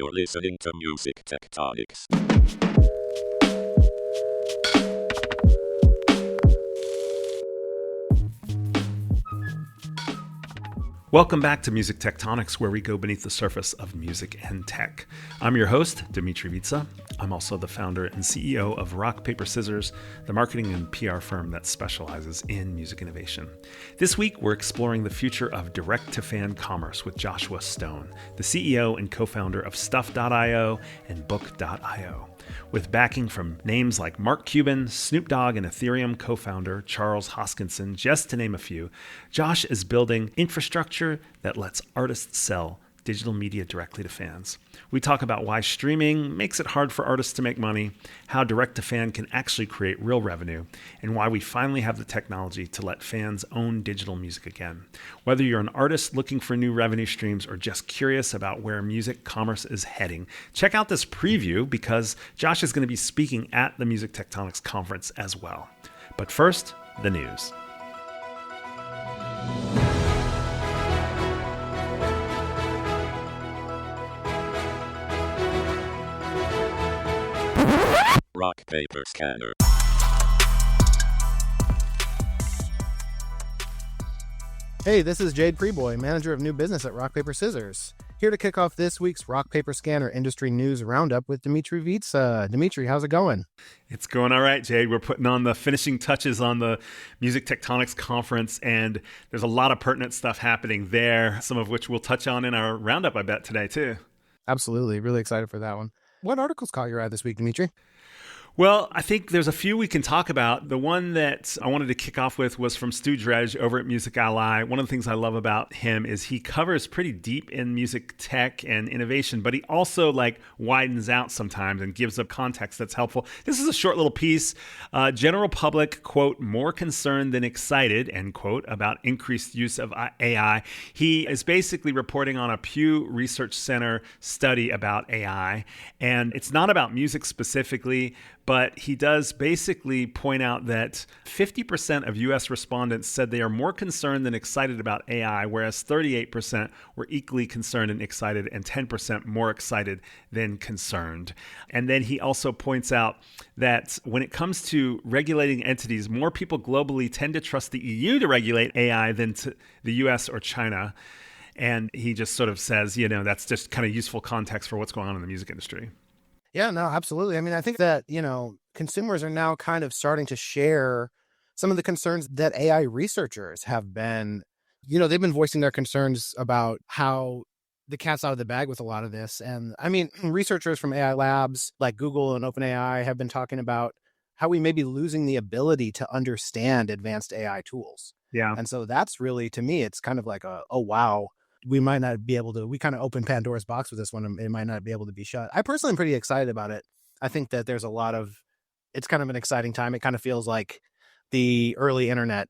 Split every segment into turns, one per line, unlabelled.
You're listening to Music Tectonics.
Welcome back to Music Tectonics, where we go beneath the surface of music and tech. I'm your host, Dimitri Vitsa. I'm also the founder and CEO of Rock, Paper, Scissors, the marketing and PR firm that specializes in music innovation. This week, we're exploring the future of direct-to-fan commerce with Joshua Stone, the CEO and co-founder of Stuff.io and Book.io. With backing from names like Mark Cuban, Snoop Dogg, and Ethereum co-founder Charles Hoskinson, just to name a few, Josh is building infrastructure that lets artists sell digital media directly to fans. We talk about why streaming makes it hard for artists to make money, how direct-to-fan can actually create real revenue, and why we finally have the technology to let fans own digital music again. Whether you're an artist looking for new revenue streams or just curious about where music commerce is heading, check out this preview because Josh is going to be speaking at the Music Tectonics conference as well. But first, the news.
Rock, paper, scanner.
Hey, this is Jade Preboy, manager of new business at Rock, Paper, Scissors. Here to kick off this week's Rock, Paper, Scanner industry news roundup with Dimitri Vitsa. Dimitri, how's it going?
It's going all right, Jade. We're putting on the finishing touches on the Music Tectonics conference, and there's a lot of pertinent stuff happening there, some of which we'll touch on in our roundup, I bet, today, too.
Absolutely. Really excited for that one. What articles caught your eye this week, Dimitri?
Well, I think there's a few we can talk about. The one that I wanted to kick off with was from Stu Dredge over at Music Ally. One of the things I love about him is he covers pretty deep in music tech and innovation, but he also widens out sometimes and gives a context that's helpful. This is a short little piece. General public, quote, more concerned than excited, end quote, about increased use of AI. He is basically reporting on a Pew Research Center study about AI, and it's not about music specifically, but he does basically point out that 50% of U.S. respondents said they are more concerned than excited about AI, whereas 38% were equally concerned and excited, and 10% more excited than concerned. And then he also points out that when it comes to regulating entities, more people globally tend to trust the EU to regulate AI than to the U.S. or China. And he just sort of says, that's just kind of useful context for what's going on in the music industry.
Yeah, no, absolutely. I mean, I think that, consumers are now kind of starting to share some of the concerns that AI researchers have been, they've been voicing their concerns about how the cat's out of the bag with a lot of this. And I mean, researchers from AI labs like Google and OpenAI have been talking about how we may be losing the ability to understand advanced AI tools.
Yeah.
And so that's really, to me, it's kind of like oh, wow. We might not be able to, we kind of opened Pandora's box with this one. It might not be able to be shut. I personally am pretty excited about it. I think that there's it's kind of an exciting time. It kind of feels like the early internet,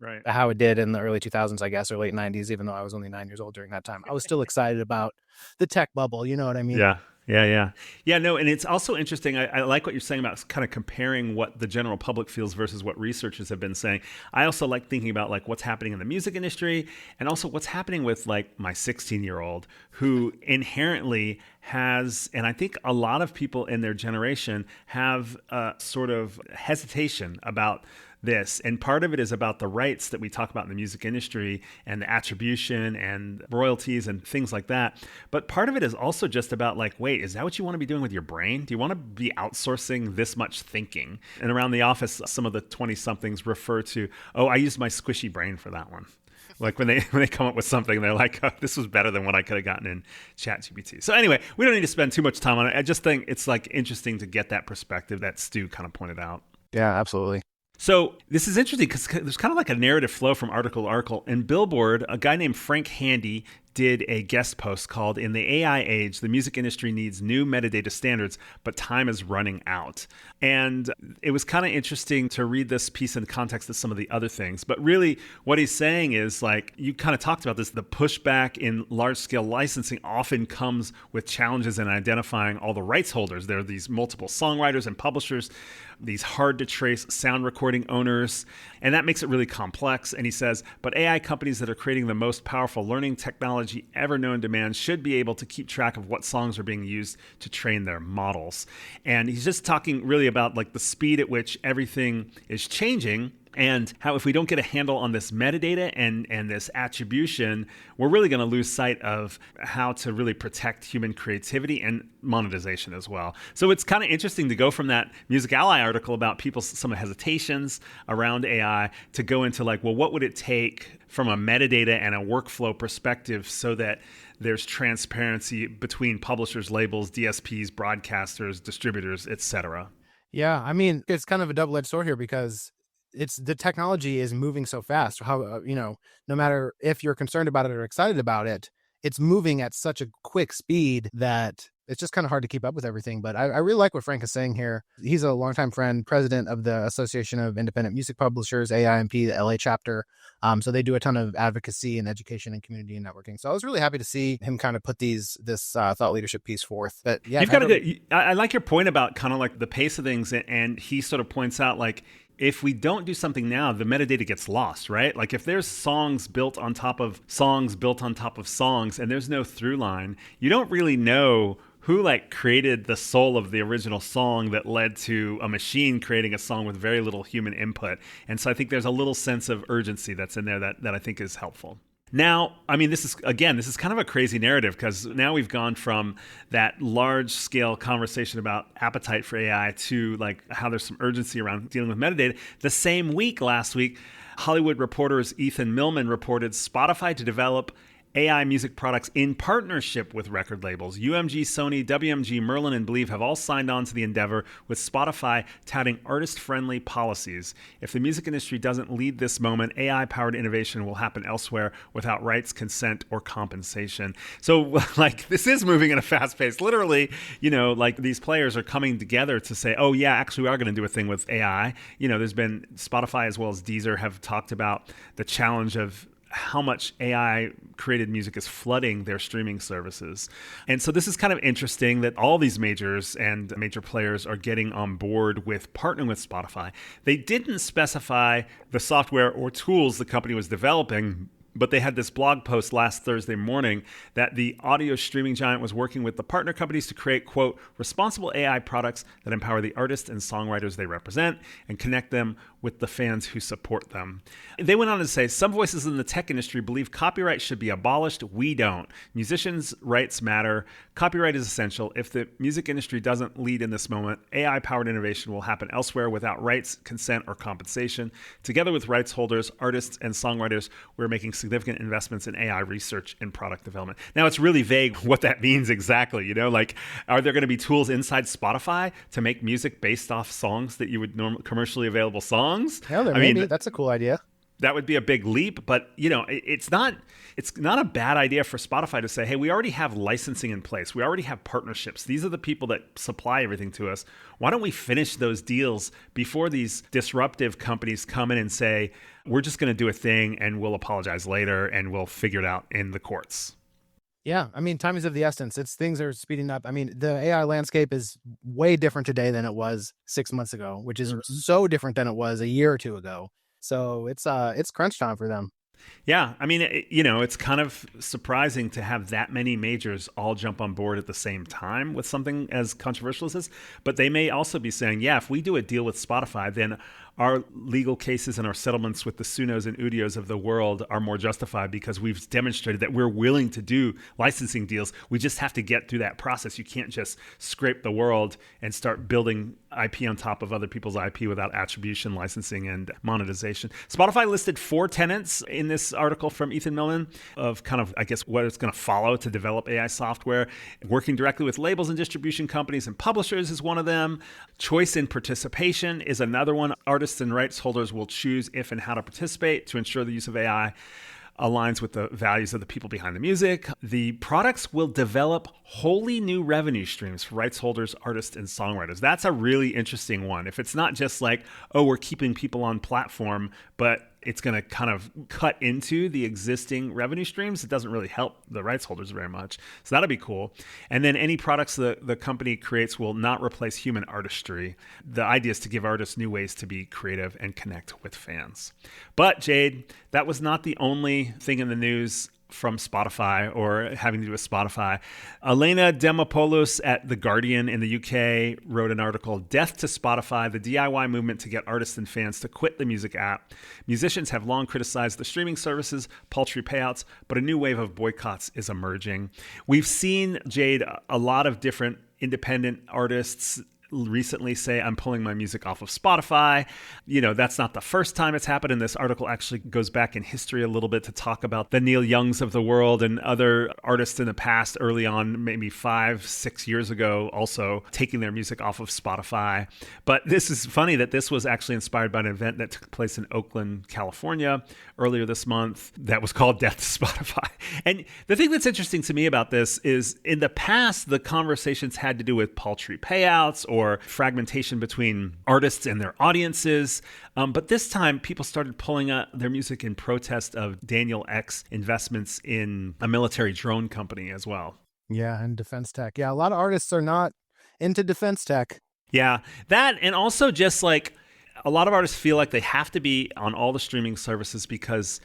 right,
how it did in the early 2000s, I guess, or late 90s, even though I was only 9 years old during that time. I was still excited about the tech bubble. You know what I mean?
Yeah. Yeah, no, and it's also interesting. I like what you're saying about kind of comparing what the general public feels versus what researchers have been saying. I also like thinking about what's happening in the music industry and also what's happening with my 16-year-old who inherently has, and I think a lot of people in their generation have a sort of hesitation about this. And part of it is about the rights that we talk about in the music industry and the attribution and royalties and things like that. But part of it is also just about wait, is that what you want to be doing with your brain? Do you want to be outsourcing this much thinking? And around the office, some of the 20-somethings refer to, I used my squishy brain for that one. When they come up with something, they're like, oh, this was better than what I could have gotten in ChatGPT. So anyway, we don't need to spend too much time on it. I just think it's interesting to get that perspective that Stu kind of pointed out.
Yeah, absolutely.
So this is interesting because there's kind of a narrative flow from article to article. In Billboard, a guy named Frank Handy did a guest post called "In the AI Age, the Music Industry Needs New Metadata Standards, but Time is Running Out." And it was kind of interesting to read this piece in the context of some of the other things. But really what he's saying is you kind of talked about this, the pushback in large-scale licensing often comes with challenges in identifying all the rights holders. There are these multiple songwriters and publishers, these hard-to-trace sound recording owners, and that makes it really complex. And he says, but AI companies that are creating the most powerful learning technology technology ever known to man should be able to keep track of what songs are being used to train their models. And he's just talking really about like the speed at which everything is changing, and how if we don't get a handle on this metadata and this attribution, we're really going to lose sight of how to really protect human creativity and monetization as well. So it's kind of interesting to go from that Music Ally article about people's some hesitations around AI to go into like, well, what would it take from a metadata and a workflow perspective so that there's transparency between publishers, labels, DSPs, broadcasters, distributors, etc.
Yeah, I mean, it's kind of a double-edged sword here because the technology is moving so fast. How no matter if you're concerned about it or excited about it, it's moving at such a quick speed that it's just kind of hard to keep up with everything. But I really like what Frank is saying here. He's a longtime friend, president of the Association of Independent Music Publishers, AIMP, the LA chapter. So they do a ton of advocacy and education and community and networking. So I was really happy to see him kind of put this thought leadership piece forth. But yeah,
I like your point about kind of like the pace of things, and he sort of points out like, if we don't do something now, the metadata gets lost, right? Like if there's songs built on top of songs built on top of songs and there's no through line, you don't really know who like created the soul of the original song that led to a machine creating a song with very little human input. And so I think there's a little sense of urgency that's in there that I think is helpful. Now, I mean, this is kind of a crazy narrative because now we've gone from that large scale conversation about appetite for AI to like how there's some urgency around dealing with metadata. The same week, last week, Hollywood Reporter's Ethan Millman reported Spotify to develop AI music products in partnership with record labels. UMG, Sony, WMG, Merlin, and Believe have all signed on to the endeavor, with Spotify touting artist-friendly policies. If the music industry doesn't lead this moment, AI-powered innovation will happen elsewhere without rights, consent, or compensation. So, like, this is moving at a fast pace. Literally, like these players are coming together to say, oh yeah, actually we are going to do a thing with AI. There's been Spotify as well as Deezer have talked about the challenge of how much AI created music is flooding their streaming services. And so this is kind of interesting that all these majors and major players are getting on board with partnering with Spotify. They didn't specify the software or tools the company was developing, but they had this blog post last Thursday morning that the audio streaming giant was working with the partner companies to create, quote, responsible AI products that empower the artists and songwriters they represent and connect them with the fans who support them. They went on to say, some voices in the tech industry believe copyright should be abolished. We don't. Musicians' rights matter. Copyright is essential. If the music industry doesn't lead in this moment, AI-powered innovation will happen elsewhere without rights, consent, or compensation. Together with rights holders, artists, and songwriters, we're making significant investments in AI research and product development. Now, it's really vague what that means exactly. Like, are there going to be tools inside Spotify to make music based off songs that you would normally commercially available songs?
Yeah, maybe. That's a cool idea.
That would be a big leap, but it's not a bad idea for Spotify to say, hey, we already have licensing in place. We already have partnerships. These are the people that supply everything to us. Why don't we finish those deals before these disruptive companies come in and say, we're just going to do a thing and we'll apologize later and we'll figure it out in the courts.
Yeah, I mean, time is of the essence. Things are speeding up. I mean, the AI landscape is way different today than it was 6 months ago, which is so different than it was a year or two ago. So it's crunch time for them.
Yeah, I mean, it's kind of surprising to have that many majors all jump on board at the same time with something as controversial as this. But they may also be saying, yeah, if we do a deal with Spotify, then our legal cases and our settlements with the Sunos and Udios of the world are more justified because we've demonstrated that we're willing to do licensing deals. We just have to get through that process. You can't just scrape the world and start building IP on top of other people's IP without attribution, licensing, and monetization. Spotify listed 4 tenets in this article from Ethan Millman of kind of, I guess, what it's going to follow to develop AI software. Working directly with labels and distribution companies and publishers is one of them. Choice in participation is another one. Artists and rights holders will choose if and how to participate to ensure the use of AI aligns with the values of the people behind the music. The products will develop wholly new revenue streams for rights holders, artists, and songwriters. That's a really interesting one. If it's not just like, oh, we're keeping people on platform, but it's going to kind of cut into the existing revenue streams, it doesn't really help the rights holders very much. So that'll be cool. And then any products the company creates will not replace human artistry. The idea is to give artists new ways to be creative and connect with fans. But Jade, that was not the only thing in the news from Spotify or having to do with Spotify. Elena Demopoulos at The Guardian in the UK wrote an article, Death to Spotify, the DIY movement to get artists and fans to quit the music app. Musicians have long criticized the streaming services, paltry payouts, but a new wave of boycotts is emerging. We've seen, Jade, a lot of different independent artists recently say, I'm pulling my music off of Spotify. That's not the first time it's happened. And this article actually goes back in history a little bit to talk about the Neil Youngs of the world and other artists in the past, early on, maybe 5-6 years ago, also taking their music off of Spotify. But this is funny that this was actually inspired by an event that took place in Oakland, California earlier this month that was called Death to Spotify. And the thing that's interesting to me about this is in the past, the conversations had to do with paltry payouts or fragmentation between artists and their audiences. But this time, people started pulling out their music in protest of Daniel Ek's investments in a military drone company as well.
Yeah, and defense tech. Yeah, a lot of artists are not into defense tech.
Yeah, that, and also just like a lot of artists feel like they have to be on all the streaming services because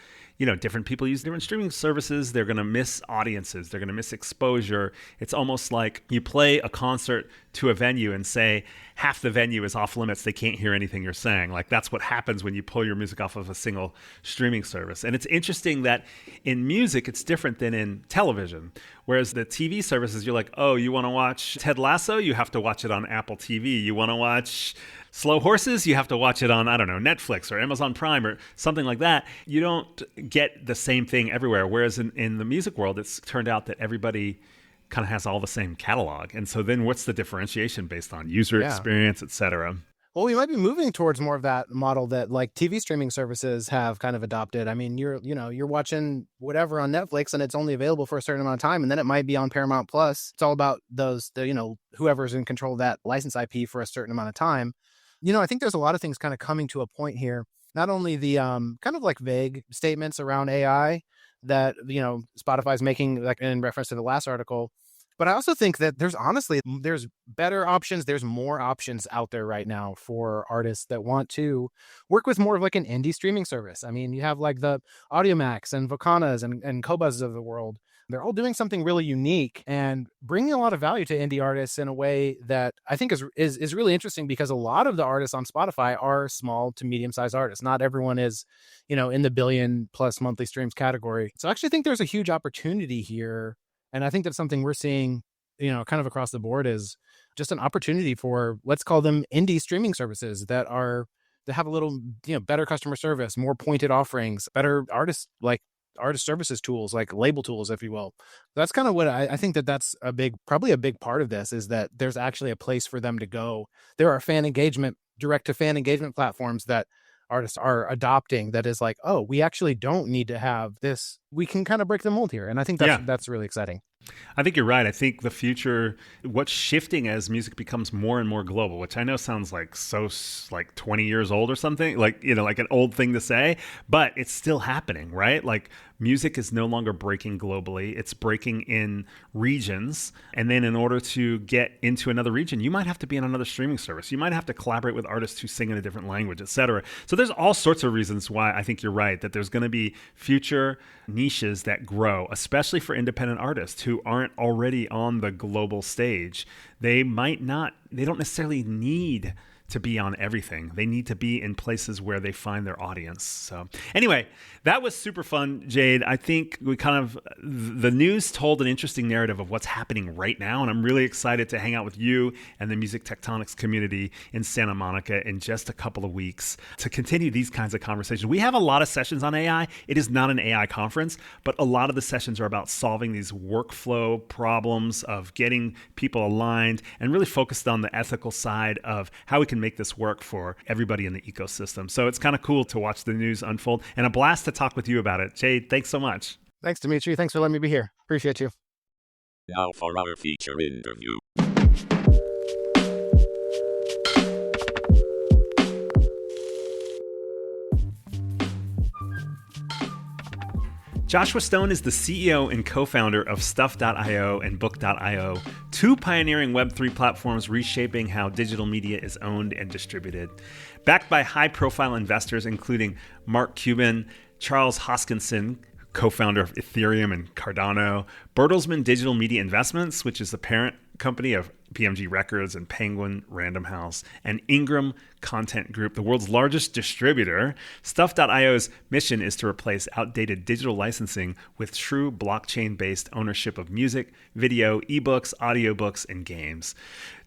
different people use different streaming services. They're going to miss audiences. They're going to miss exposure. It's almost like you play a concert to a venue and say half the venue is off limits. They can't hear anything you're saying. Like that's what happens when you pull your music off of a single streaming service. And it's interesting that in music, it's different than in television. Whereas the TV services, you're like, oh, you want to watch Ted Lasso? You have to watch it on Apple TV. You want to watch Slow Horses? You have to watch it on, I don't know, Netflix or Amazon Prime or something like that. You don't get the same thing everywhere. Whereas in the music world, it's turned out that everybody kind of has all the same catalog. And so then what's the differentiation based on user experience, et cetera?
Well, we might be moving towards more of that model that like TV streaming services have kind of adopted. I mean, you're watching whatever on Netflix and it's only available for a certain amount of time. And then it might be on Paramount Plus. It's all about whoever's in control of that license IP for a certain amount of time. I think there's a lot of things kind of coming to a point here. Not only the kind of like vague statements around AI that, Spotify's making, like in reference to the last article, but I also think that there's better options. There's more options out there right now for artists that want to work with more of like an indie streaming service. I mean, you have like the Audiomax and Vocanas and Kobuzzes of the world. They're all doing something really unique and bringing a lot of value to indie artists in a way that I think is really interesting because a lot of the artists on Spotify are small to medium-sized artists. Not everyone is, in the billion plus monthly streams category. So I actually think there's a huge opportunity here. And I think that's something we're seeing, kind of across the board is just an opportunity for, let's call them indie streaming services that have a little, better customer service, more pointed offerings, better artist services tools, like label tools, if you will. That's kind of what I think that's probably a big part of this is that there's actually a place for them to go. There are direct to fan engagement platforms that artists are adopting that is like, oh, we actually don't need to have this. We can kind of break the mold here. And I think that's really exciting.
I think you're right. I think the future, what's shifting as music becomes more and more global, which I know sounds like so like 20 years old or something, like, like an old thing to say, but it's still happening, right? Like music is no longer breaking globally. It's breaking in regions. And then in order to get into another region, you might have to be on another streaming service. You might have to collaborate with artists who sing in a different language, et cetera. So there's all sorts of reasons why I think you're right, that there's going to be future niches that grow, especially for independent artists who aren't already on the global stage. They don't necessarily need to be on everything. They need to be in places where they find their audience. So anyway, that was super fun, Jade. I think the news told an interesting narrative of what's happening right now. And I'm really excited to hang out with you and the Music Tectonics community in Santa Monica in just a couple of weeks to continue these kinds of conversations. We have a lot of sessions on AI. It is not an AI conference, but a lot of the sessions are about solving these workflow problems of getting people aligned and really focused on the ethical side of how we can make this work for everybody in the ecosystem. So it's kind of cool to watch the news unfold and a blast to talk with you about it. Jade, thanks so much.
Thanks, Dimitri. Thanks for letting me be here. Appreciate you.
Now for our feature interview.
Joshua Stone is the CEO and co-founder of Stuff.io and Book.io, two pioneering Web3 platforms reshaping how digital media is owned and distributed. Backed by high-profile investors including Mark Cuban, Charles Hoskinson, co-founder of Ethereum and Cardano, Bertelsmann Digital Media Investments, which is the parent company of BMG Records and Penguin Random House, and Ingram Content Group, the world's largest distributor. Stuff.io's mission is to replace outdated digital licensing with true blockchain-based ownership of music, video, ebooks, audiobooks, and games.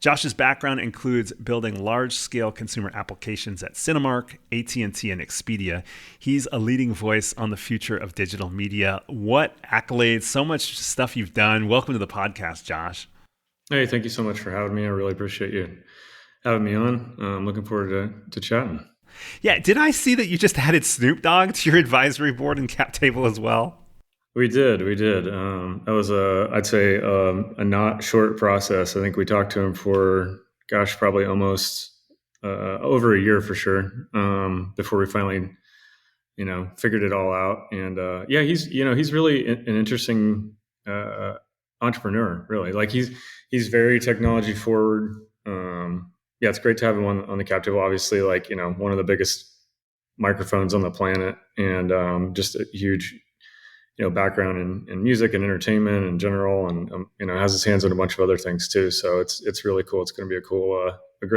Josh's background includes building large-scale consumer applications at Cinemark, AT&T, and Expedia. He's a leading voice on the future of digital media. What accolades, so much stuff you've done. Welcome to the podcast, Josh.
Hey, thank you so much for having me. I really appreciate you having me on. I'm looking forward to chatting.
Yeah, did I see that you just added Snoop Dogg to your advisory board and cap table as well?
We did. That was I'd say a not short process. I think we talked to him for, probably almost over a year for sure, before we finally, figured it all out. And he's really an interesting entrepreneur, really. Like he's very technology forward. It's great to have him on the cap table. Obviously, one of the biggest microphones on the planet, and just a huge, background in music and entertainment in general, and has his hands on a bunch of other things too. So it's really cool. It's going to be a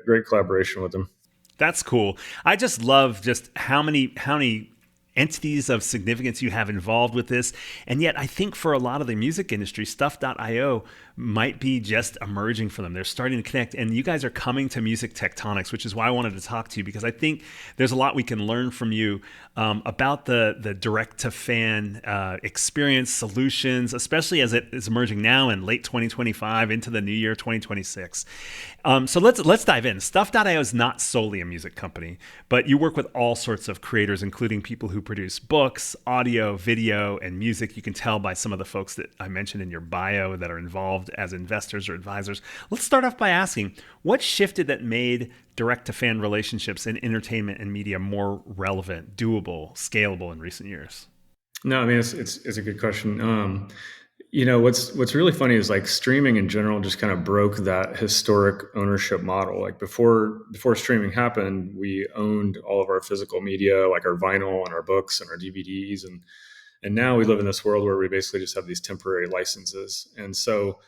great collaboration with him.
That's cool. I just love just how many entities of significance you have involved with this. And yet I think for a lot of the music industry, Stuff.io might be just emerging for them. They're starting to connect, and you guys are coming to Music Tectonics, which is why I wanted to talk to you, because I think there's a lot we can learn from you about the direct-to-fan experience solutions, especially as it is emerging now in late 2025 into the new year 2026. So let's dive in. Stuff.io is not solely a music company, but you work with all sorts of creators, including people who produce books, audio, video, and music. You can tell by some of the folks that I mentioned in your bio that are involved as investors or advisors. Let's start off by asking, what shifted that made direct-to-fan relationships in entertainment and media more relevant, doable, scalable in recent years?
No, I mean, it's a good question. What's really funny is like streaming in general just kind of broke that historic ownership model. Like before streaming happened, we owned all of our physical media, like our vinyl and our books and our DVDs, and now we live in this world where we basically just have these temporary licenses. And so,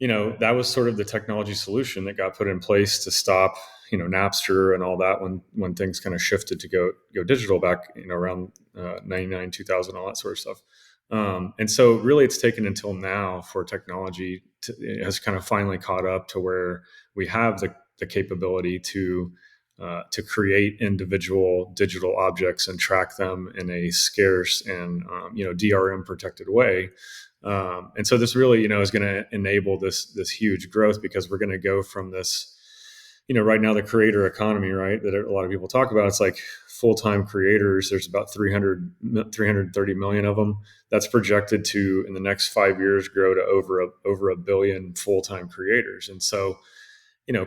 that was sort of the technology solution that got put in place to stop, Napster and all that when things kind of shifted to go digital back, around 99, 2000, all that sort of stuff. And so really it's taken until now for technology it has kind of finally caught up to where we have the capability to create individual digital objects and track them in a scarce and, DRM protected way. And so this really, is going to enable this huge growth, because we're going to go from this, right now the creator economy, right, that a lot of people talk about. It's like full-time creators. There's about 330 million of them. That's projected to, in the next 5 years, grow to over a billion full-time creators. And so,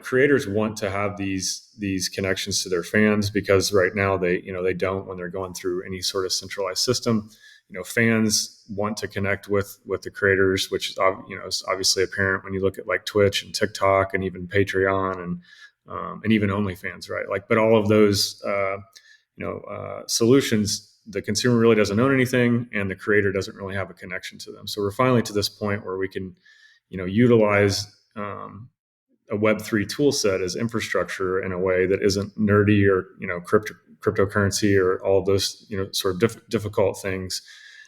creators want to have these connections to their fans, because right now they don't when they're going through any sort of centralized system. Fans want to connect with the creators, which is obviously apparent when you look at like Twitch and TikTok and even Patreon and even OnlyFans, right? Like, but all of those solutions, the consumer really doesn't own anything, and the creator doesn't really have a connection to them. So we're finally to this point where we can, utilize a Web3 tool set as infrastructure in a way that isn't nerdy or, cryptocurrency or all of those, sort of difficult things,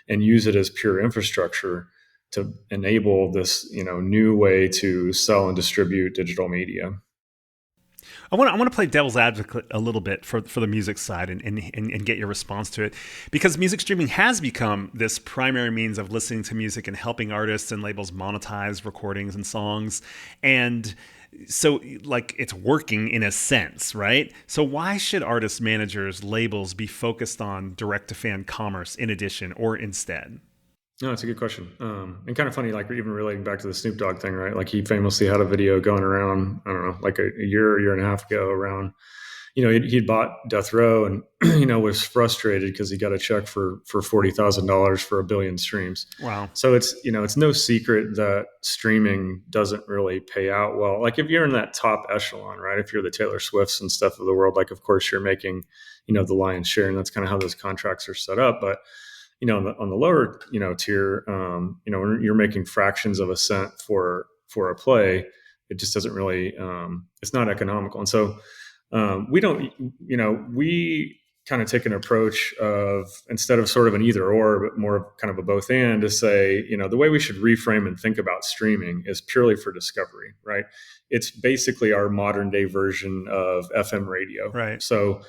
and use it as pure infrastructure to enable this, new way to sell and distribute digital media.
I want to play devil's advocate a little bit for the music side and get your response to it, because music streaming has become this primary means of listening to music and helping artists and labels monetize recordings and songs. And so like it's working in a sense, right? So why should artists, managers, labels be focused on direct-to-fan commerce in addition or instead?
No, it's a good question. And kind of funny, like even relating back to the Snoop Dogg thing, right? Like he famously had a video going around, I don't know, like a year and a half ago around, he'd bought Death Row and, was frustrated because he got a check for $40,000 for 1 billion streams.
Wow.
So it's no secret that streaming doesn't really pay out well. Like if you're in that top echelon, right? If you're the Taylor Swifts and stuff of the world, like of course you're making, the lion's share, and that's kind of how those contracts are set up. But On the lower, tier, when you're making fractions of a cent for a play, it just doesn't really, it's not economical. And so we don't, we kind of take an approach of, instead of sort of an either or, but more kind of a both and, to say, the way we should reframe and think about streaming is purely for discovery, right? It's basically our modern day version of FM radio.
Right.
So,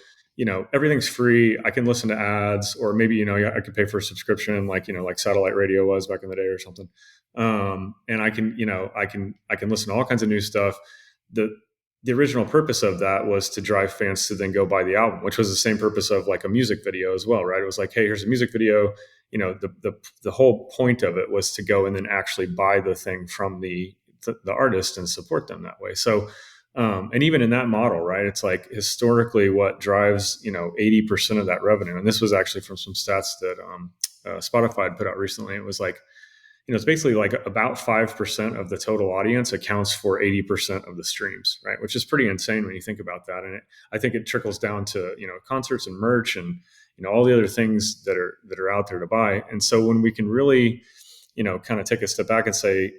everything's free. I can listen to ads, or maybe, I could pay for a subscription, like satellite radio was back in the day or something. And I can, I can listen to all kinds of new stuff. The original purpose of that was to drive fans to then go buy the album, which was the same purpose of like a music video as well, right? It was like, hey, here's a music video. The whole point of it was to go and then actually buy the thing from the artist and support them that way. So, and even in that model, right, it's like historically what drives, 80% of that revenue. And this was actually from some stats that Spotify had put out recently. It was like, it's basically like about 5% of the total audience accounts for 80% of the streams, right? Which is pretty insane when you think about that. And I think it trickles down to, concerts and merch and, all the other things that are out there to buy. And so when we can really, kind of take a step back and say,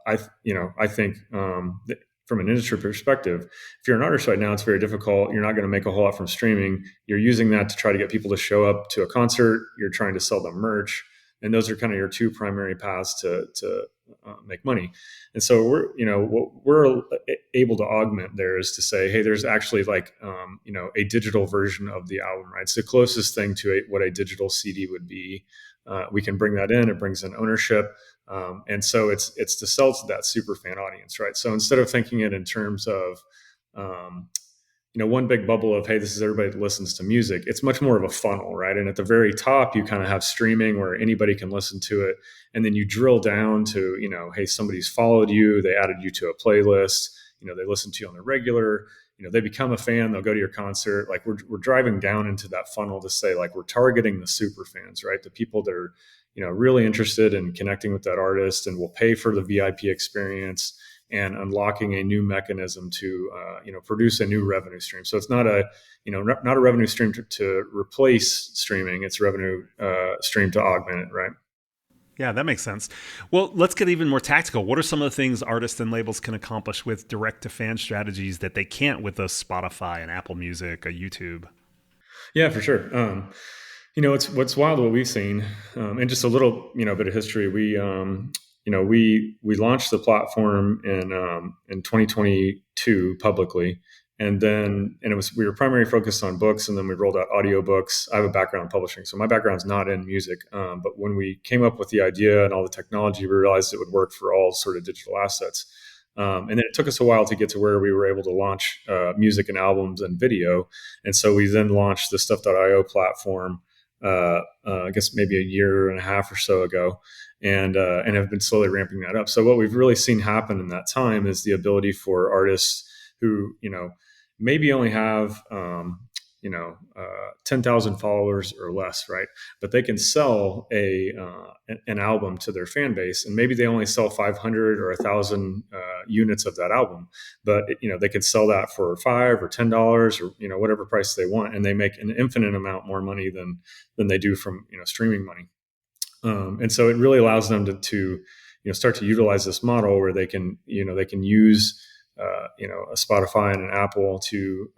I think that from an industry perspective, if you're an artist right now, it's very difficult. You're not going to make a whole lot from streaming. You're using that to try to get people to show up to a concert. You're trying to sell them merch. And those are kind of your two primary paths to make money. And so what we're able to augment there is to say, hey, there's actually like, a digital version of the album, right? It's the closest thing to what a digital CD would be. We can bring that in. It brings in ownership. And so it's to sell to that super fan audience, right? So instead of thinking it in terms of, one big bubble of, hey, this is everybody that listens to music, it's much more of a funnel, right? And at the very top, you kind of have streaming where anybody can listen to it. And then you drill down to, hey, somebody's followed you, they added you to a playlist, they listen to you on the regular, they become a fan, they'll go to your concert. Like we're driving down into that funnel to say, like, we're targeting the super fans, right? The people that are, really interested in connecting with that artist and will pay for the VIP experience, and unlocking a new mechanism to, produce a new revenue stream. So it's not a, not a revenue stream to replace streaming. It's revenue stream to augment it, right?
Yeah, that makes sense. Well, let's get even more tactical. What are some of the things artists and labels can accomplish with direct-to-fan strategies that they can't with a Spotify, an Apple Music, a YouTube?
Yeah, for sure. It's what's wild what we've seen, and just a little, bit of history. We launched the platform in 2022 publicly, and we were primarily focused on books, and then we rolled out audiobooks. I have a background in publishing, so my background's not in music. But when we came up with the idea and all the technology, we realized it would work for all sort of digital assets. And then it took us a while to get to where we were able to launch music and albums and video. And so we then launched the Stuff.io platform, I guess maybe a year and a half or so ago, and have been slowly ramping that up. So what we've really seen happen in that time is the ability for artists who, maybe only have, 10,000 followers or less, right? But they can sell an album to their fan base, and maybe they only sell 500 or 1,000 units of that album, but they could sell that for $5 or $10 or whatever price they want, and they make an infinite amount more money than they do from streaming money. And so it really allows them to start to utilize this model where they can use a Spotify and an Apple to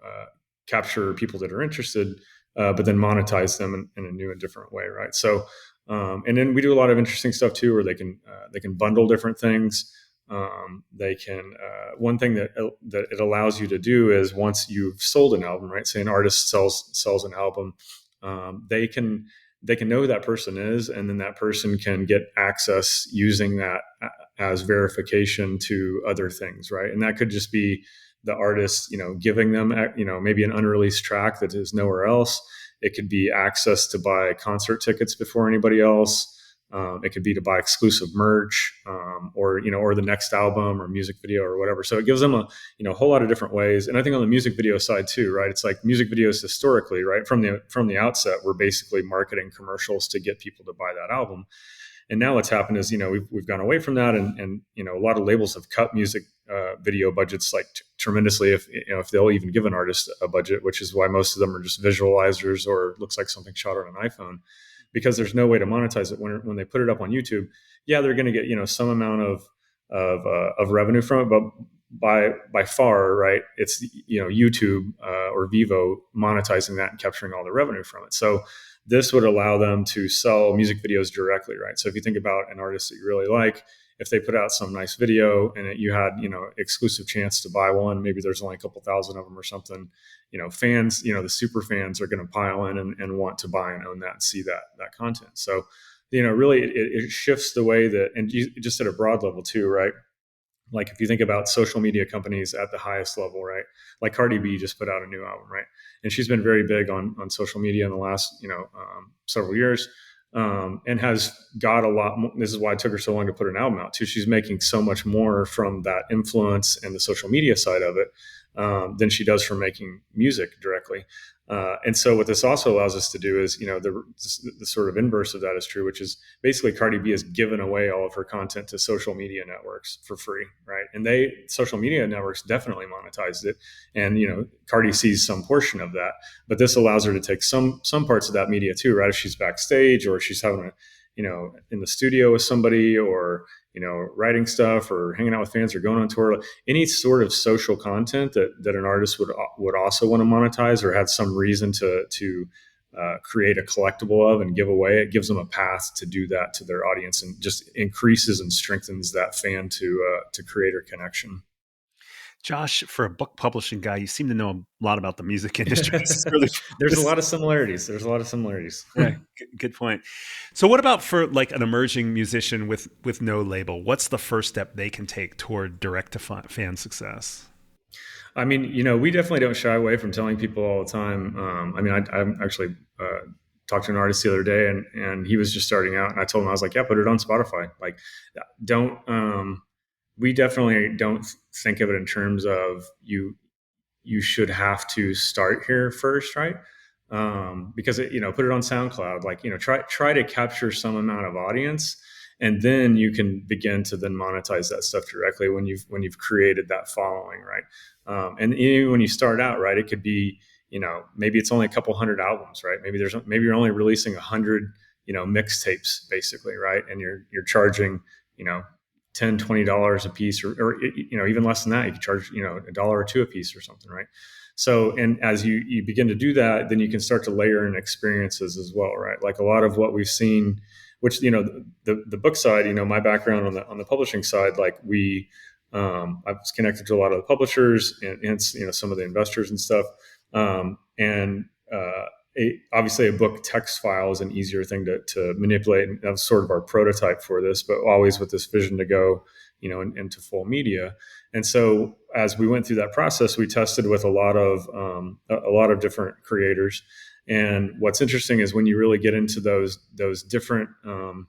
capture people that are interested, but then monetize them in a new and different way, right? So, and then we do a lot of interesting stuff too, where they can bundle different things. They can one thing that it allows you to do is, once you've sold an album, right? Say an artist sells an album, they can know who that person is, and then that person can get access using that as verification to other things, right? And that could just be the artist, giving them, maybe an unreleased track that is nowhere else. It could be access to buy concert tickets before anybody else. It could be to buy exclusive merch, or the next album or music video or whatever. So it gives them a whole lot of different ways. And I think on the music video side too, right? It's like music videos historically, right, from the outset, we're basically marketing commercials to get people to buy that album. And now what's happened is, we've gone away from that, and a lot of labels have cut music video budgets like tremendously, if they'll even give an artist a budget, which is why most of them are just visualizers or looks like something shot on an iPhone. because there's no way to monetize it when they put it up on YouTube. Yeah, they're going to get, some amount of revenue from it, but by far, right, it's YouTube or Vivo monetizing that and capturing all the revenue from it. So this would allow them to sell music videos directly, right? So if you think about an artist that you really like, if they put out some nice video and you had exclusive chance to buy one, maybe there's only a couple thousand of them or something, fans, the super fans are going to pile in and want to buy and own that and see that content. So really it shifts the way that, and just at a broad level too, right? Like if you think about social media companies at the highest level, right? Like Cardi B just put out a new album, right? And she's been very big on social media in the last, several years, and has got a lot more. This is why it took her so long to put an album out too. She's making so much more from that influence and the social media side of it than she does from making music directly. And so what this also allows us to do is, the sort of inverse of that is true, which is basically Cardi B has given away all of her content to social media networks for free, right? And social media networks definitely monetized it. And, Cardi sees some portion of that, but this allows her to take some parts of that media too, right? If she's backstage or she's having in the studio with somebody or, writing stuff or hanging out with fans or going on tour, any sort of social content that an artist would also want to monetize or had some reason to create a collectible of and give away, it gives them a path to do that to their audience and just increases and strengthens that fan to creator connection.
Josh, for a book publishing guy, you seem to know a lot about the music industry.
There's a lot of similarities.
Yeah, good point. So what about for like an emerging musician with no label? What's the first step they can take toward direct to fan success?
I mean, we definitely don't shy away from telling people all the time. I actually talked to an artist the other day and he was just starting out and I told him, I was like, yeah, put it on Spotify. Like we definitely don't think of it in terms of you should have to start here first, right? Because put it on SoundCloud, like try to capture some amount of audience, and then you can begin to then monetize that stuff directly when you've created that following, right? And even when you start out, right, it could be maybe it's only a couple hundred albums, right? Maybe you're only releasing 100 mixtapes basically, right? And you're charging $10, $20 a piece, or even less than that. You can charge $1 or $2 a piece or something, right? So, and as you begin to do that, then you can start to layer in experiences as well, right? Like a lot of what we've seen, which the book side, my background on the publishing side, like I was connected to a lot of the publishers and some of the investors and stuff, obviously a book text file is an easier thing to manipulate. And that was sort of our prototype for this, but always with this vision to go, into full media. And so as we went through that process, we tested with a lot of different creators. And what's interesting is when you really get into those different, kind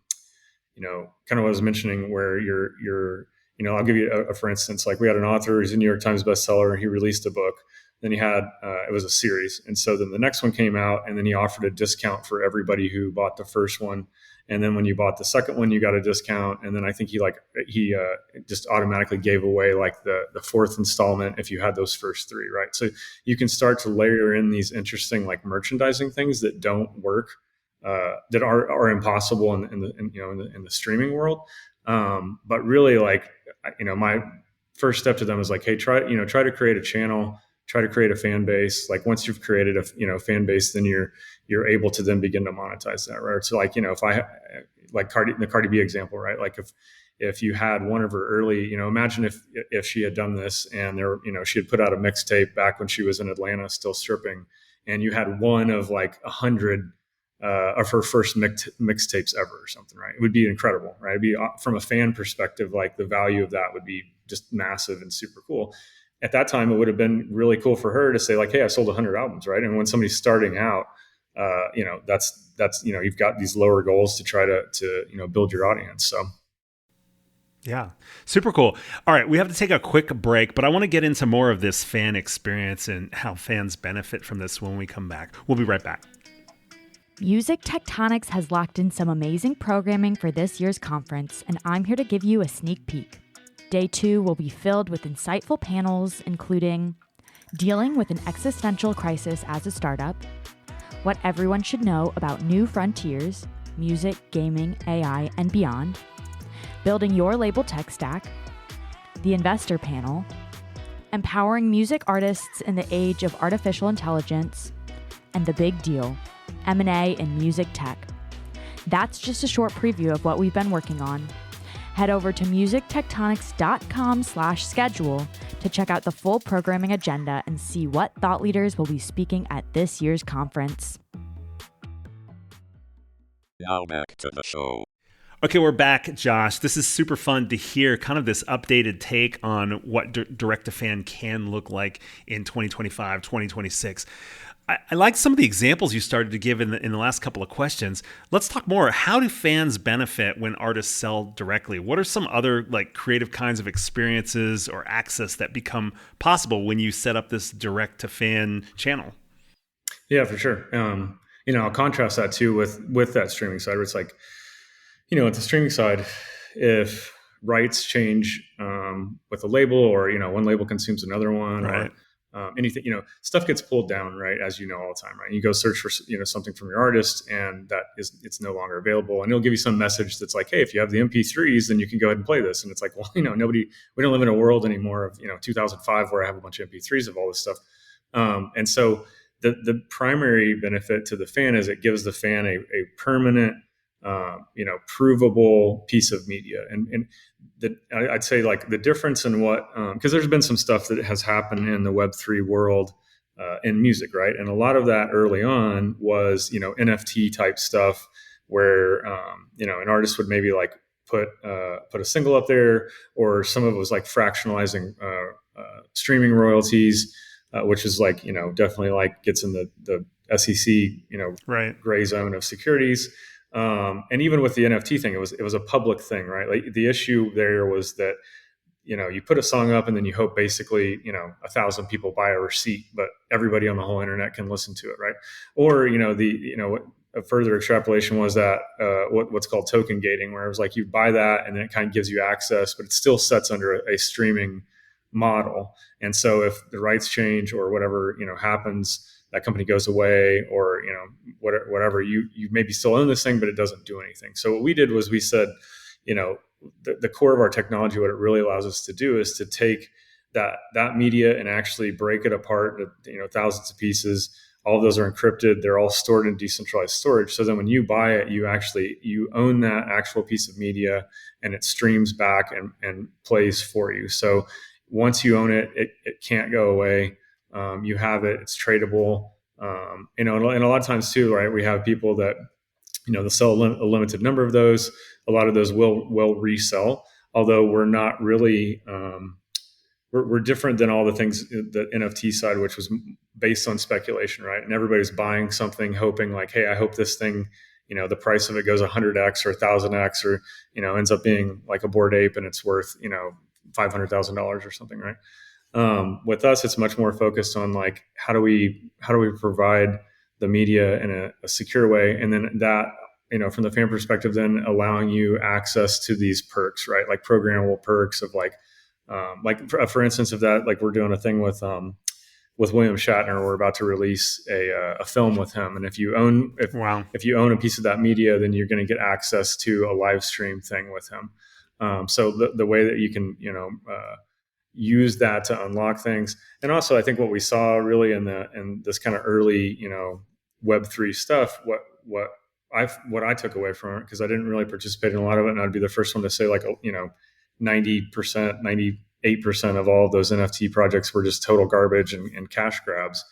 of what I was mentioning, where you're I'll give you a for instance, like we had an author who's a New York Times bestseller and he released a book. Then he had, it was a series. And so then the next one came out and then he offered a discount for everybody who bought the first one. And then when you bought the second one, you got a discount. And then I think he just automatically gave away like the fourth installment if you had those first three, right? So you can start to layer in these interesting like merchandising things that don't work, that are impossible in the streaming world. But really my first step to them is like, hey, try to create a channel, try to create a fan base. Like once you've created a fan base, then you're able to then begin to monetize that, right? So like, if I like the Cardi B example, right? Like if you had one of her early, imagine if she had done this and she had put out a mixtape back when she was in Atlanta still stripping, and you had one of like 100 of her first mixtapes ever or something, right? It would be incredible, right? It'd be, from a fan perspective, like the value of that would be just massive and super cool. At that time, it would have been really cool for her to say like, hey, I sold 100 albums, right? And when somebody's starting out, that's you've got these lower goals to try to build your audience. So.
Yeah, super cool. All right, we have to take a quick break, but I want to get into more of this fan experience and how fans benefit from this when we come back. We'll be right back.
Music Tectonics has locked in some amazing programming for this year's conference, and I'm here to give you a sneak peek. Day 2 will be filled with insightful panels, including dealing with an existential crisis as a startup, what everyone should know about new frontiers, music, gaming, AI, and beyond, building your label tech stack, the investor panel, empowering music artists in the age of artificial intelligence, and the big deal, M&A in music tech. That's just a short preview of what we've been working on. Head over to musictectonics.com/schedule to check out the full programming agenda and see what thought leaders will be speaking at this year's conference.
Now back to the show.
Okay, we're back, Josh. This is super fun to hear kind of this updated take on what direct-to-fan can look like in 2025, 2026. I like some of the examples you started to give in the last couple of questions. Let's talk more. How do fans benefit when artists sell directly? What are some other like creative kinds of experiences or access that become possible when you set up this direct-to-fan channel?
Yeah, for sure. I'll contrast that too with that streaming side where it's like, at the streaming side, if rights change with a label or, one label consumes another one,
right,
or anything, stuff gets pulled down, right? As you know, all the time, right? You go search for, something from your artist and it's no longer available. And it'll give you some message that's like, hey, if you have the MP3s, then you can go ahead and play this. And it's like, well, we don't live in a world anymore of, 2005 where I have a bunch of MP3s of all this stuff. And so the primary benefit to the fan is it gives the fan a permanent, provable piece of media. And I'd say like the difference in what, because there's been some stuff that has happened in the Web3 world in music, right? And a lot of that early on was, NFT type stuff where, an artist would maybe like put a single up there, or some of it was like fractionalizing streaming royalties, which is like, definitely like gets in the SEC,
right,
gray zone of securities. And even with the NFT thing, it was a public thing, right? Like the issue there was that, you put a song up and then you hope basically, 1,000 people buy a receipt, but everybody on the whole internet can listen to it, right? Or, a further extrapolation was that what's called token gating, where it was like you buy that and then it kind of gives you access, but it still sets under a streaming model. And so if the rights change or whatever, happens, that company goes away, or whatever, you maybe still own this thing, but it doesn't do anything. So what we did was we said, the core of our technology, what it really allows us to do is to take that media and actually break it apart into thousands of pieces. All of those are encrypted. They're all stored in decentralized storage. So then when you buy it, you own that actual piece of media, and it streams back and plays for you. So once you own it, it can't go away. You have it, it's tradable. And a lot of times too, right, we have people that, they'll sell a limited number of those. A lot of those will resell, although we're not really, we're different than all the things, the NFT side, which was based on speculation, right? And everybody's buying something hoping like, hey, I hope this thing, the price of it goes 100x or 1,000x, or, ends up being like a Bored Ape and it's worth, $500,000 or something, right? With us, it's much more focused on like, how do we provide the media in a secure way? And then that, from the fan perspective, then allowing you access to these perks, right? Like programmable perks of like for instance, of that, like we're doing a thing with William Shatner. We're about to release a film with him. And if you own a piece of that media, then you're going to get access to a live stream thing with him. So the way that you can, use that to unlock things. And also I think what we saw really in this kind of early, Web3 stuff, what I took away from it, because I didn't really participate in a lot of it, and I'd be the first one to say like, 90%, 98% of all of those NFT projects were just total garbage and cash grabs.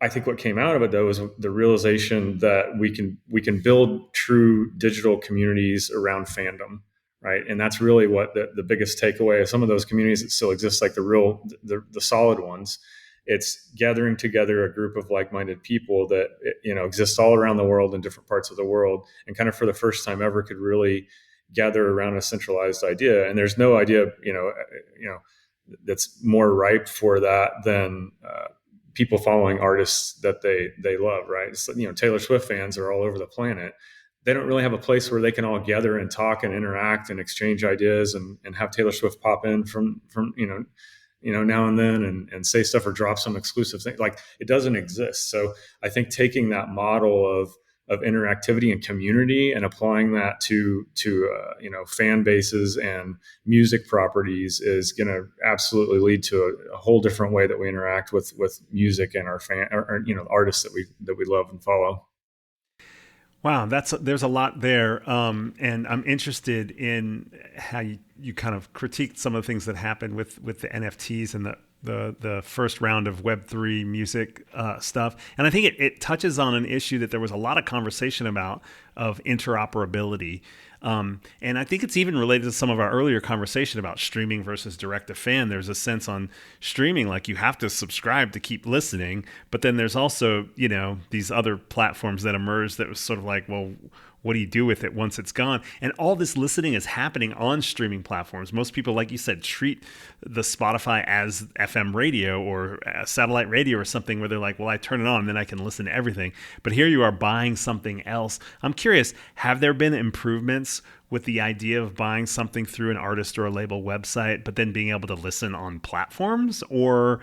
I think what came out of it though is the realization that we can build true digital communities around fandom. Right. And that's really what the biggest takeaway of some of those communities that still exist, like the solid ones. It's gathering together a group of like-minded people that, exist all around the world in different parts of the world, and kind of for the first time ever could really gather around a centralized idea. And there's no idea, that's more ripe for that than people following artists that they love. Right. So, Taylor Swift fans are all over the planet. They don't really have a place where they can all gather and talk and interact and exchange ideas and have Taylor Swift pop in from now and then and say stuff or drop some exclusive thing. Like, it doesn't exist. So I think taking that model of interactivity and community and applying that to fan bases and music properties is going to absolutely lead to a whole different way that we interact with music and our artists that we love and follow.
Wow, there's a lot there, and I'm interested in how you kind of critiqued some of the things that happened with the NFTs and the first round of Web3 music stuff. And I think it touches on an issue that there was a lot of conversation about, of interoperability. And I think it's even related to some of our earlier conversation about streaming versus direct to fan. There's a sense on streaming, like you have to subscribe to keep listening, but then there's also, these other platforms that emerged that was sort of like, well, what do you do with it once it's gone? And all this listening is happening on streaming platforms. Most people, like you said, treat the Spotify as FM radio or satellite radio or something where they're like, well, I turn it on and then I can listen to everything. But here you are buying something else. I'm curious, have there been improvements with the idea of buying something through an artist or a label website, but then being able to listen on platforms, or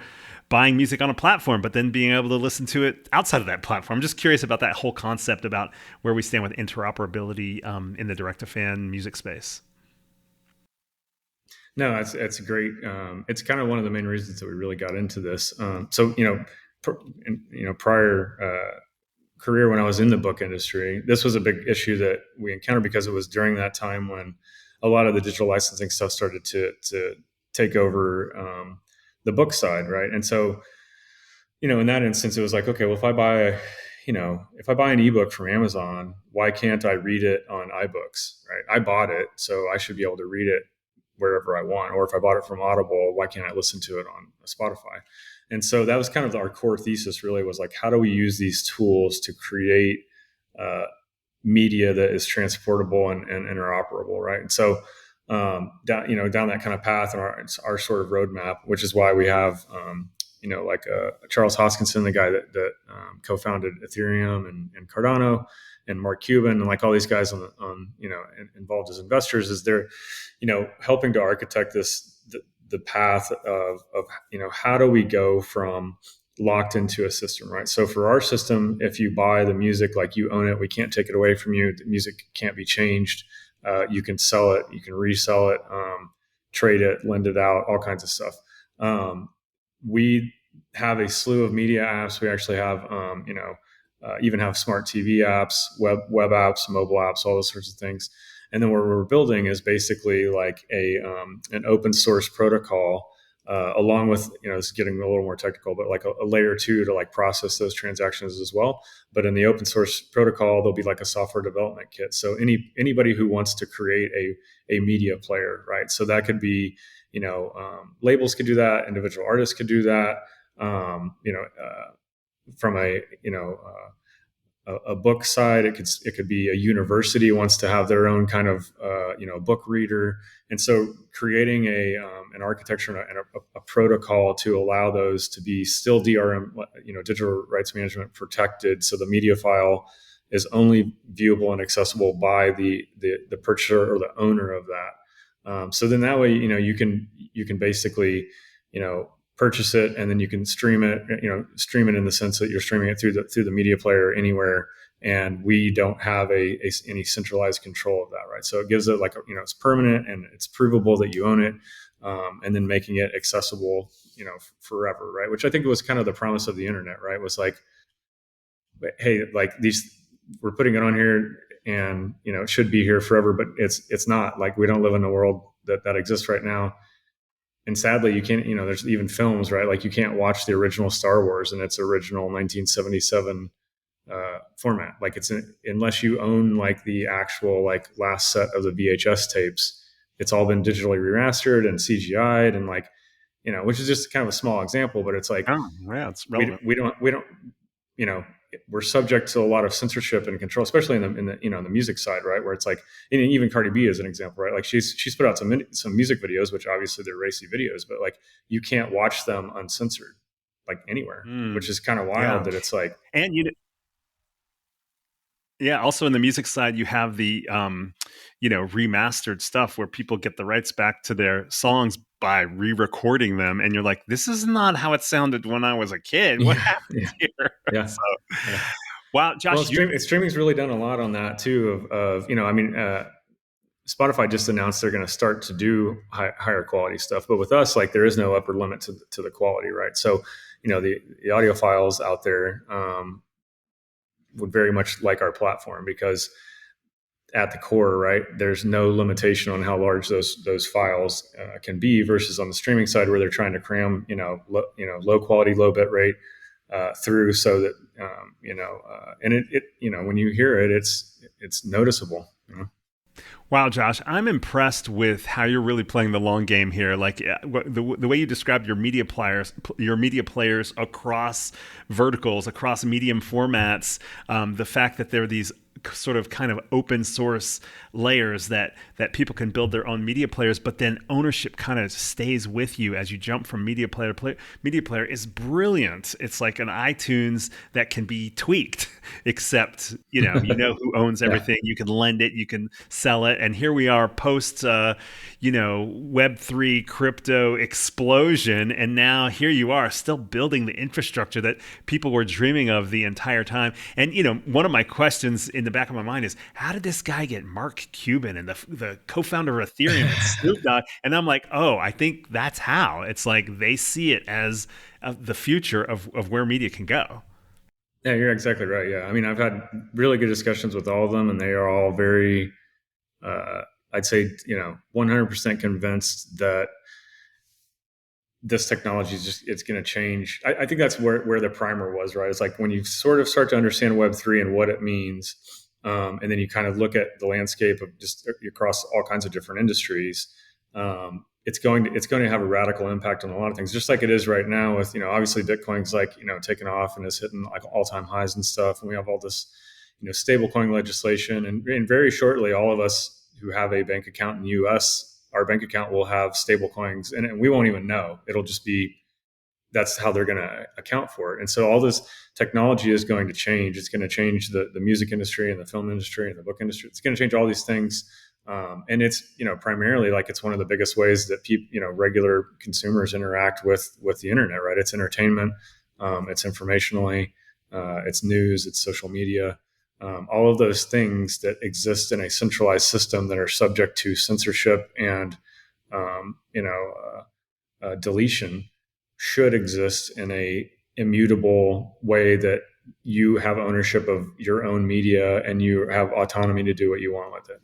buying music on a platform, but then being able to listen to it outside of that platform? I'm just curious about that whole concept about where we stand with interoperability in the direct-to-fan music space.
No, it's great. It's kind of one of the main reasons that we really got into this. Prior career when I was in the book industry, this was a big issue that we encountered because it was during that time when a lot of the digital licensing stuff started to take over the book side, right? And so, in that instance, it was like, okay, well, if I buy an ebook from Amazon, why can't I read it on iBooks, right? I bought it, so I should be able to read it wherever I want. Or if I bought it from Audible, why can't I listen to it on Spotify? And so that was kind of our core thesis, really, was like, how do we use these tools to create media that is transportable and interoperable, right? And so down that kind of path and our sort of roadmap, which is why we have Charles Hoskinson, the guy that co-founded Ethereum and Cardano, and Mark Cuban, and like all these guys involved as investors, is they're helping to architect the path of how do we go from locked into a system, right? So for our system, if you buy the music, like, you own it, we can't take it away from you. The music can't be changed. You can sell it, you can resell it, trade it, lend it out, all kinds of stuff. We have a slew of media apps. We actually have, even have smart TV apps, web apps, mobile apps, all those sorts of things. And then what we're building is basically like an open source protocol, along with, it's getting a little more technical, but like a layer 2 to like process those transactions as well. But in the open source protocol, there'll be like a software development kit. So anybody who wants to create a media player, right? So that could be, labels could do that, individual artists could do that. From a book side, it could be a university wants to have their own kind of book reader, and so creating an architecture and a protocol to allow those to be still DRM, digital rights management protected, so the media file is only viewable and accessible by the purchaser or the owner of that. So then that way, you can basically purchase it, and then you can stream it in the sense that you're streaming it through the media player anywhere, and we don't have any centralized control of that, right? So it gives it like it's permanent and it's provable that you own it, and then making it accessible forever, right? Which I think was kind of the promise of the internet, right? Was like, hey, like we're putting it on here, and it should be here forever, but it's not. Like, we don't live in a world that exists right now. And sadly, you can't, there's even films, right? Like, you can't watch the original Star Wars in its original 1977 format. Like, unless you own like the actual like last set of the VHS tapes, it's all been digitally remastered and CGI'd, and like, which is just kind of a small example, but it's like,
oh, yeah, it's relevant.
We don't, we're subject to a lot of censorship and control, especially in the music side, right? Where it's like, even Cardi B is an example, right? Like, she's put out some music videos, which obviously they're racy videos, but like, you can't watch them uncensored, like, anywhere, which is kind of wild. That it's like,
and Yeah. Also, in the music side, you have the remastered stuff where people get the rights back to their songs by re-recording them, and you're like, "This is not how it sounded when I was a kid. What
Yeah,
happened
yeah,
here?"
yeah,
So,
yeah.
wow,
Well,
Josh, you
streaming's really done a lot on that too. Spotify just announced they're going to start to do higher quality stuff, but with us, like there is no upper limit to the quality, right? So, the audio files out there would very much like our platform because at the core, right, there's no limitation on how large those files can be versus on the streaming side where they're trying to cram low quality, low bit rate through so that and it when you hear it, it's noticeable.
Wow, Josh, I'm impressed with how you're really playing the long game here. Like the way you described your media players across verticals, across medium formats, the fact that there are these sort of kind of open source layers that people can build their own media players, but then ownership kind of stays with you as you jump from media player to media player is brilliant. It's like an iTunes that can be tweaked, except who owns
Yeah.
everything. You can lend it, you can sell it, and here we are post Web3 crypto explosion, and now here you are still building the infrastructure that people were dreaming of the entire time. And one of my questions in the back of my mind is, how did this guy get Mark Cuban and the co-founder of Ethereum and Snoop Dogg? And I'm like, oh, I think that's how. It's like they see it as the future of where media can go.
Yeah, you're exactly right. Yeah, I mean, I've had really good discussions with all of them, and they are all very, I'd say, 100% convinced that this technology it's going to change. I think that's where the primer was, right? It's like when you sort of start to understand Web3 and what it means, and then you kind of look at the landscape of just across all kinds of different industries. It's going to have a radical impact on a lot of things, just like it is right now with, obviously Bitcoin's like, taking off and is hitting like all-time highs and stuff. And we have all this, stable coin legislation. And very shortly, all of us who have a bank account in the US, our bank account will have stable coins and we won't even know. It'll just be, that's how they're going to account for it. And so all this technology is going to change. It's going to change the music industry and the film industry and the book industry. It's going to change all these things. And it's, primarily like it's one of the biggest ways that people, regular consumers interact with the internet, right? It's entertainment, it's informationally, it's news, it's social media, all of those things that exist in a centralized system that are subject to censorship and, deletion should exist in a immutable way that you have ownership of your own media and you have autonomy to do what you want with it.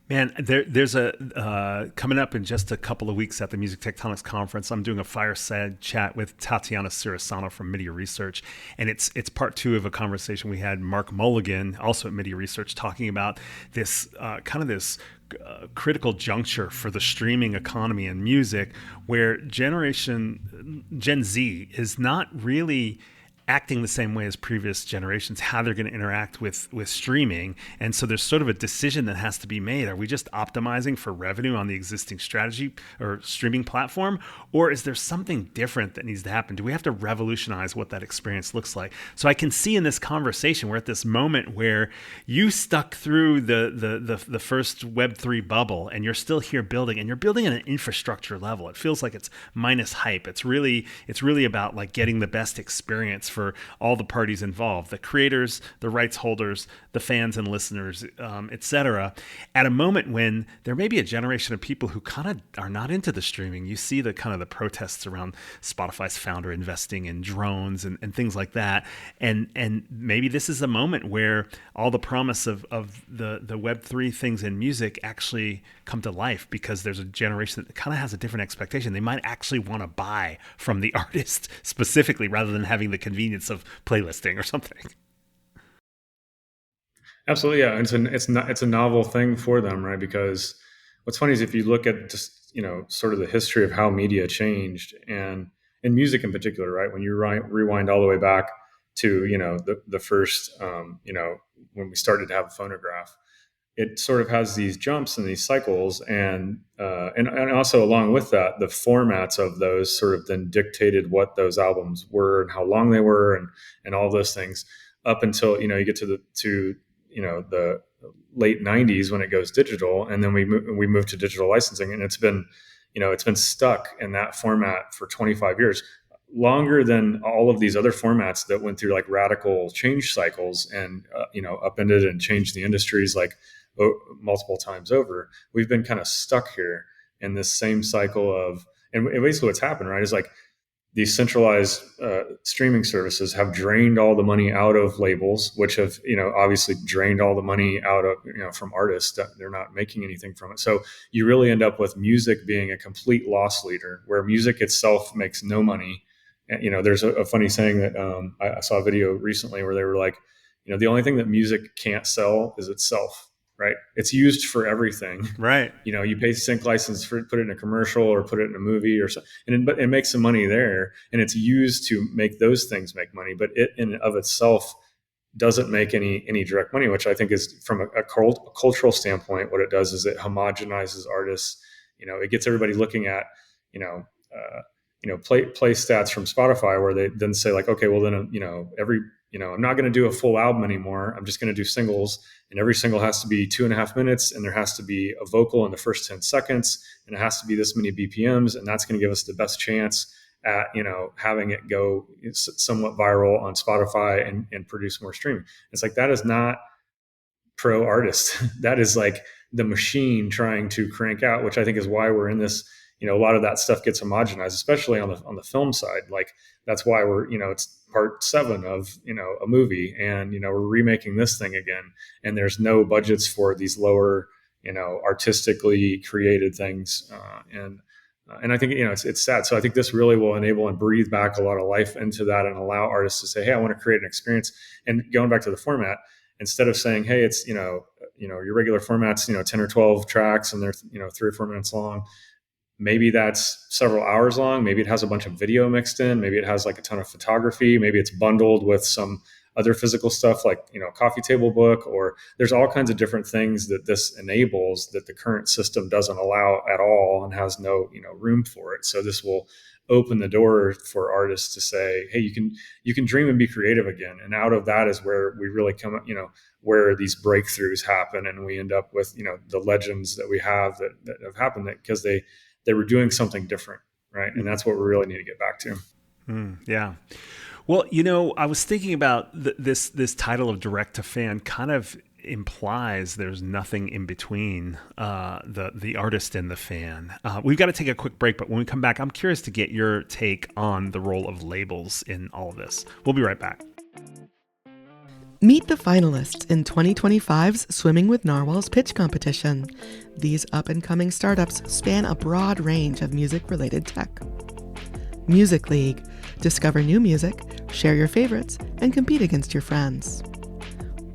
Man, there's a coming up in just a couple of weeks at the Music Tectonics Conference. I'm doing a fireside chat with Tatiana Sirasano from Media Research, and it's part two of a conversation we had Mark Mulligan, also at Media Research, talking about this critical juncture for the streaming economy and music, where Gen Z is not really acting the same way as previous generations, how they're going to interact with streaming. And so there's sort of a decision that has to be made. Are we just optimizing for revenue on the existing strategy or streaming platform? Or is there something different that needs to happen? Do we have to revolutionize what that experience looks like? So I can see in this conversation, we're at this moment where you stuck through the first Web3 bubble and you're still here building, and you're building at an infrastructure level. It feels like it's minus hype. It's really about like getting the best experience for all the parties involved, the creators, the rights holders, the fans and listeners, etc. At a moment when there may be a generation of people who kind of are not into the streaming. You see the kind of the protests around Spotify's founder investing in drones and things like that. And maybe this is a moment where all the promise of the Web3 things in music actually come to life, because there's a generation that kind of has a different expectation. They might actually want to buy from the artist specifically rather than having the convenience of playlisting or something.
Absolutely, yeah. It's a novel thing for them, right? Because what's funny is if you look at just sort of the history of how media changed, and in music in particular, right? When you rewind all the way back to the first when we started to have a phonograph, it sort of has these jumps and these cycles, and also along with that, the formats of those sort of then dictated what those albums were and how long they were and all those things up until you get to the late 90s when it goes digital, and then we moved to digital licensing, and it's been stuck in that format for 25 years, longer than all of these other formats that went through like radical change cycles and upended and changed the industries like multiple times over. We've been kind of stuck here in this same cycle of, and basically what's happened, right, is like these centralized streaming services have drained all the money out of labels, which have, obviously drained all the money out of, from artists. They're not making anything from it. So you really end up with music being a complete loss leader, where music itself makes no money. And, there's a funny saying that I saw a video recently where they were like, the only thing that music can't sell is itself. Right. It's used for everything.
Right.
You pay sync license for put it in a commercial or put it in a movie or something, and it makes some money there, and it's used to make those things make money. But it in and of itself doesn't make any direct money, which I think is, from a cultural standpoint, what it does is it homogenizes artists. It gets everybody looking at play stats from Spotify, where they then say like, okay, well then I'm not going to do a full album anymore. I'm just going to do singles, and every single has to be 2.5 minutes, and there has to be a vocal in the first 10 seconds, and it has to be this many BPMs, and that's going to give us the best chance at having it go somewhat viral on Spotify and produce more streaming. It's like, that is not pro artist. That is like the machine trying to crank out, which I think is why we're in this. A lot of that stuff gets homogenized, especially on the film side. Like, that's why we're, it's part 7 of, a movie, and, we're remaking this thing again. And there's no budgets for these lower, artistically created things. And I think, it's sad. So I think this really will enable and breathe back a lot of life into that, and allow artists to say, hey, I want to create an experience. And going back to the format, instead of saying, hey, it's, your regular format's, 10 or 12 tracks, and they're, 3 or 4 minutes long. Maybe that's several hours long. Maybe it has a bunch of video mixed in. Maybe it has like a ton of photography. Maybe it's bundled with some other physical stuff, like, a coffee table book, or there's all kinds of different things that this enables that the current system doesn't allow at all, and has no, room for it. So this will open the door for artists to say, hey, you can dream and be creative again. And out of that is where we really come, where these breakthroughs happen. And we end up with, the legends that we have that have happened, because they were doing something different, right? And that's what we really need to get back to.
Yeah. Well, I was thinking about this title of direct to fan kind of implies there's nothing in between the artist and the fan. We've got to take a quick break, but when we come back, I'm curious to get your take on the role of labels in all of this. We'll be right back.
Meet the finalists in 2025's Swimming with Narwhals pitch competition. These up-and-coming startups span a broad range of music-related tech. Music League. Discover new music, share your favorites, and compete against your friends.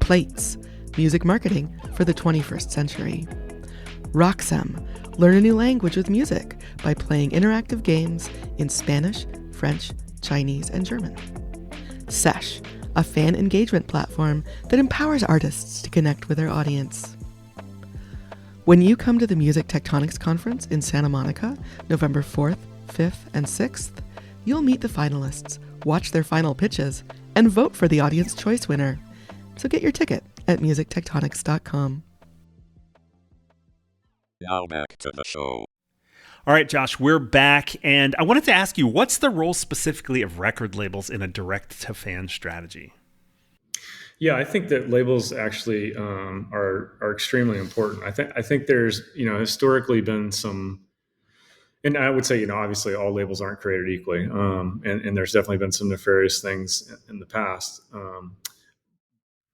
Plates. Music marketing for the 21st century. Roxem. Learn a new language with music by playing interactive games in Spanish, French, Chinese, and German. Sesh. A fan engagement platform that empowers artists to connect with their audience. When you come to the Music Tectonics Conference in Santa Monica, November 4th, 5th, and 6th, you'll meet the finalists, watch their final pitches, and vote for the audience choice winner. So get your ticket at musictectonics.com.
Now back to the show.
All right, Josh, we're back, and I wanted to ask you, what's the role specifically of record labels in a direct-to-fan strategy?
Yeah, I think that labels actually are extremely important. I think there's historically been some, and I would say obviously all labels aren't created equally, and there's definitely been some nefarious things in the past.